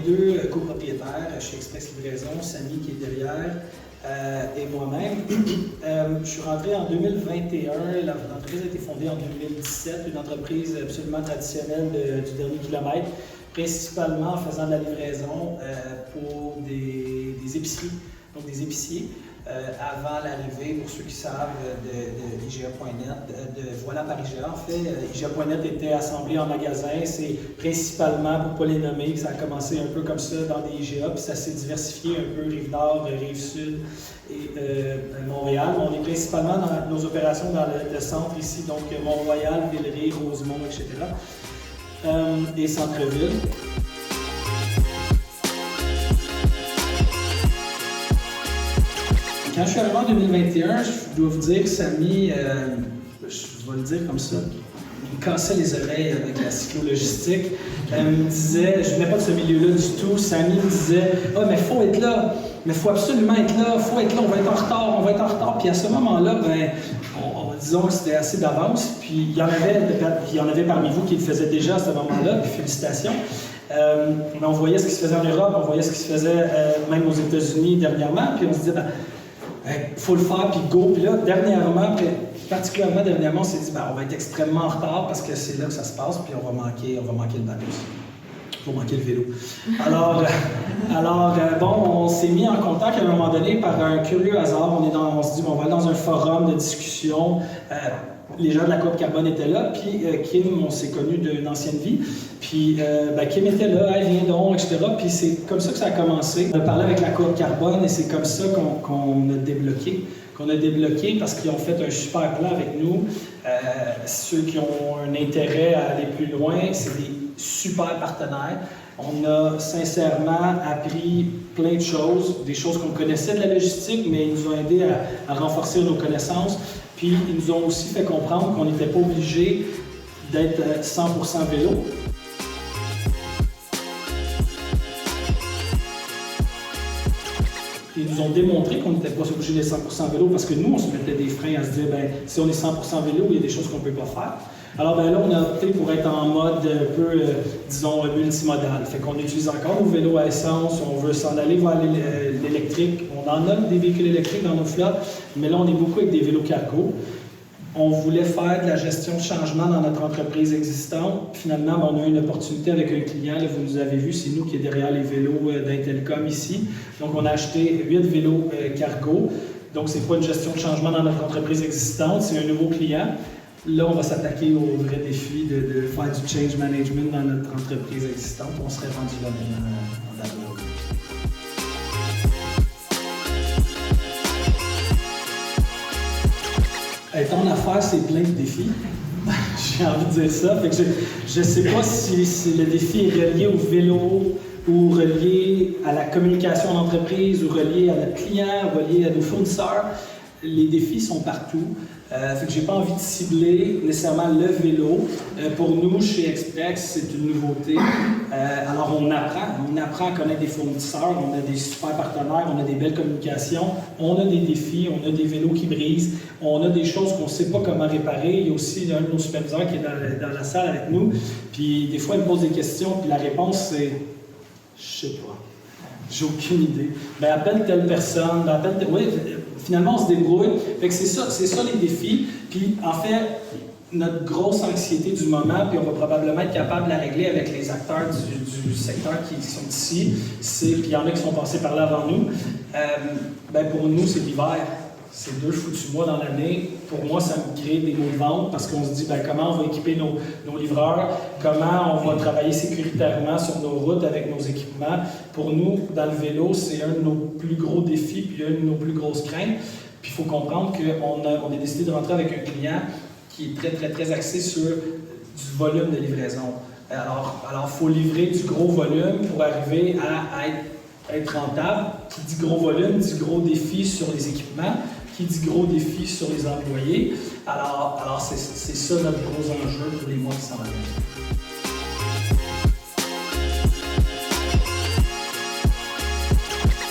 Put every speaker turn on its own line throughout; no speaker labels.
deux copropriétaires chez Express Livraison, Samy qui est derrière et moi-même. Je suis rentré en 2021, l'entreprise a été fondée en 2017, une entreprise absolument traditionnelle du dernier kilomètre, principalement en faisant de la livraison pour des épiceries, donc des épiciers. Avant l'arrivée, pour ceux qui savent, de IGA.net, de Voilà par IGA. En fait, IGA.net était assemblé en magasin. C'est principalement, pour ne pas les nommer, que ça a commencé un peu comme ça dans des IGA, puis ça s'est diversifié un peu, Rive-Nord, Rive-Sud et Montréal. On est principalement dans nos opérations dans le centre ici, donc Mont-Royal, Villeray, Rosemont, etc. Et Centre-Ville. Quand je suis arrivé en 2021, je dois vous dire que Samy, je vais le dire comme ça, il me cassait les oreilles avec la cyclo-logistique. Il me disait, je ne venais pas de ce milieu-là du tout, Samy me disait « Ah, mais il faut être là, mais il faut absolument être là, il faut être là, on va être en retard, on va être en retard. » Puis à ce moment-là, disons que c'était assez d'avance, puis il y en avait parmi vous qui le faisaient déjà à ce moment-là, puis félicitations. Mais on voyait ce qui se faisait en Europe, on voyait ce qui se faisait même aux États-Unis dernièrement, puis on se disait, il faut le faire, puis go. Puis là, particulièrement dernièrement, on s'est dit, on va être extrêmement en retard parce que c'est là que ça se passe, puis on va manquer le bateau. Il faut manquer le vélo. Alors, on s'est mis en contact à un moment donné par un curieux hasard. On s'est dit, on va aller dans un forum de discussion. Les gens de la Coop Carbone étaient là, puis Kim, on s'est connus d'une ancienne vie. Puis Kim était là, hey, viens donc, etc. Puis c'est comme ça que ça a commencé. On a parlé avec la Coop Carbone et c'est comme ça qu'on a débloqué. Parce qu'ils ont fait un super plan avec nous. Ceux qui ont un intérêt à aller plus loin, c'est des super partenaires. On a sincèrement appris plein de choses, des choses qu'on connaissait de la logistique, mais ils nous ont aidés à renforcer nos connaissances. Puis ils nous ont aussi fait comprendre qu'on n'était pas obligé d'être 100% vélo. Ils nous ont démontré qu'on n'était pas obligé d'être 100% vélo parce que nous, on se mettait des freins à se dire, si on est 100% vélo, il y a des choses qu'on ne peut pas faire. Alors là, on a opté pour être en mode un peu, disons, multimodal. Fait qu'on utilise encore nos vélos à essence, on veut s'en aller vers l'électrique. On en a des véhicules électriques dans nos flottes, mais là, on est beaucoup avec des vélos cargo. On voulait faire de la gestion de changement dans notre entreprise existante. Finalement, on a eu une opportunité avec un client. Là, vous nous avez vu, c'est nous qui est derrière les vélos d'Intelcom ici. Donc, on a acheté 8 vélos cargo. Donc, ce n'est pas une gestion de changement dans notre entreprise existante, c'est un nouveau client. Là, on va s'attaquer au vrai défi de faire du change management dans notre entreprise existante. On serait rendu là maintenant en d'abord. Ton affaire, c'est plein de défis. J'ai envie de dire ça. Fait que je ne sais pas si le défi est relié au vélo ou relié à la communication d'entreprise ou relié à notre client, relié à nos fournisseurs. Les défis sont partout. Fait que j'ai pas envie de cibler nécessairement le vélo. Pour nous, chez Express, c'est une nouveauté. Alors on apprend à connaître des fournisseurs, on a des super partenaires, on a des belles communications, on a des défis, on a des vélos qui brisent, on a des choses qu'on ne sait pas comment réparer. Il y a aussi un de nos superviseurs qui est dans la salle avec nous. Puis des fois, il me pose des questions, puis la réponse c'est « je sais pas, j'ai aucune idée ». Appelle telle personne, oui, finalement, on se débrouille. Fait que c'est ça les défis. Puis, en fait, notre grosse anxiété du moment, puis on va probablement être capable de la régler avec les acteurs du secteur qui sont ici, puis il y en a qui sont passés par là avant nous. Pour nous, c'est l'hiver. C'est 2 foutus mois dans l'année. Pour moi, ça me crée des maux de ventre parce qu'on se dit comment on va équiper nos livreurs, comment on va travailler sécuritairement sur nos routes avec nos équipements. Pour nous, dans le vélo, c'est un de nos plus gros défis puis une de nos plus grosses craintes. Puis il faut comprendre qu'on a décidé de rentrer avec un client qui est très, très, très axé sur du volume de livraison. Alors, il faut livrer du gros volume pour arriver à être rentable. Qui dit gros volume, dit gros défi sur les équipements. Qui dit gros défi sur les employés. Alors c'est ça notre gros enjeu pour les mois qui s'en viennent.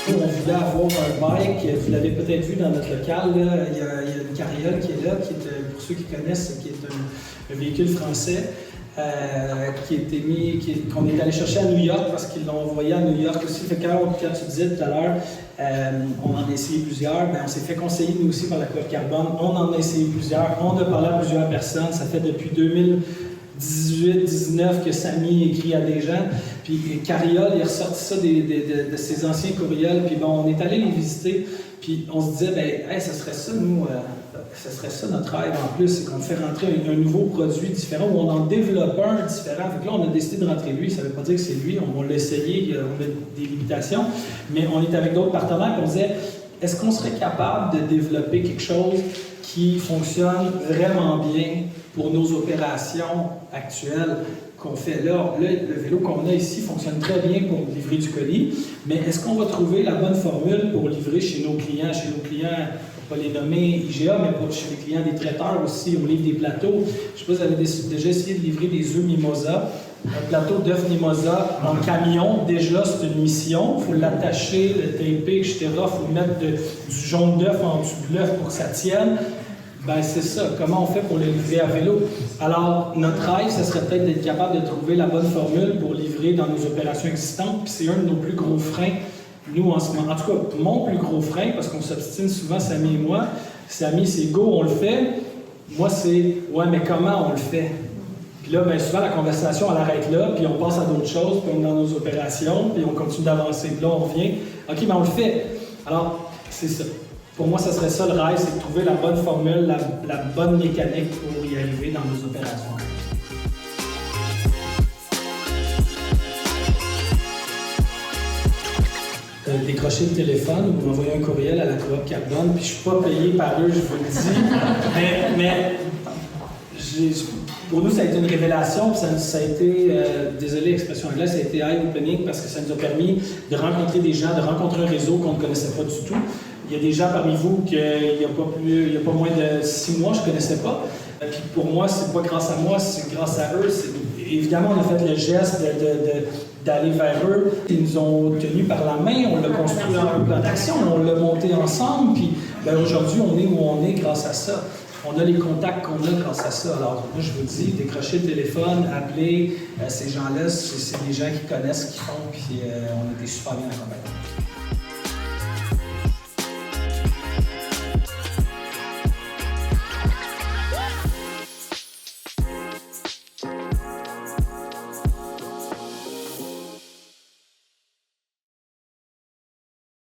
On voulait avoir un bike, vous l'avez peut-être vu dans notre local, là, il y a une carriole qui est là, pour ceux qui connaissent, qui est un véhicule français. qu'on est allé chercher à New York parce qu'ils l'ont envoyé à New York aussi. Fait que quand tu disais tout à l'heure, on en a essayé plusieurs, on s'est fait conseiller nous aussi par la Coop Carbone, on en a essayé plusieurs, on a parlé à plusieurs personnes, ça fait depuis 2018-19 que Samy écrit à des gens, puis Carriol, il a ressorti ça de ses anciens courriels, puis bon, on est allé les visiter, puis on se disait, ça serait ça, nous, ce serait ça notre rêve en plus, c'est qu'on fait rentrer un nouveau produit différent ou on en développe un différent. Fait que là, on a décidé de rentrer lui. Ça ne veut pas dire que c'est lui, on l'a essayé, on a des limitations, mais on est avec d'autres partenaires et on disait, est-ce qu'on serait capable de développer quelque chose qui fonctionne vraiment bien pour nos opérations actuelles qu'on fait là? Le vélo qu'on a ici fonctionne très bien pour livrer du colis, mais est-ce qu'on va trouver la bonne formule pour livrer chez nos clients? Chez nos clients, pas les nommer IGA, mais pour chez les clients des traiteurs aussi, on livre des plateaux. Je ne sais pas si vous avez déjà essayé de livrer des œufs Mimosa. Un plateau d'œufs Mimosa en camion, déjà c'est une mission. Il faut l'attacher, le taper, etc. Il faut mettre du jaune d'œuf en dessous de l'œuf pour que ça tienne. C'est ça. Comment on fait pour les livrer à vélo? Alors, notre rêve, ce serait peut-être d'être capable de trouver la bonne formule pour livrer dans nos opérations existantes. Puis c'est un de nos plus gros freins. Nous, en ce moment, en tout cas, mon plus gros frein, parce qu'on s'obstine souvent, Samy et moi, Samy, c'est go, on le fait. Moi, c'est ouais, mais comment on le fait? Puis là, souvent, la conversation, elle arrête là, puis on passe à d'autres choses, puis on est dans nos opérations, puis on continue d'avancer. Puis là, on revient. OK, mais on le fait. Alors, c'est ça. Pour moi, ce serait ça le rêve, c'est de trouver la bonne formule, la bonne mécanique pour y arriver dans nos opérations. Décrocher le téléphone ou m'envoyer un courriel à la Coop Carbone, puis je ne suis pas payé par eux, je vous le dis. mais pour nous, ça a été une révélation, puis ça a été, désolé l'expression anglaise, ça a été eye-opening parce que ça nous a permis de rencontrer des gens, de rencontrer un réseau qu'on ne connaissait pas du tout. Il y a des gens parmi vous qu'il n'y a pas moins de 6 mois, je ne connaissais pas. Puis pour moi, c'est pas grâce à moi, c'est grâce à eux. Évidemment, on a fait le geste d'aller vers eux. Ils nous ont tenus par la main, on l'a construit en un plan d'action, on l'a monté ensemble. Puis aujourd'hui, on est où on est grâce à ça. On a les contacts qu'on a grâce à ça. Alors, moi, je vous dis, décrochez le téléphone, appelez ces gens-là, c'est des gens qui connaissent ce qu'ils font, puis on était super bien accompagnés.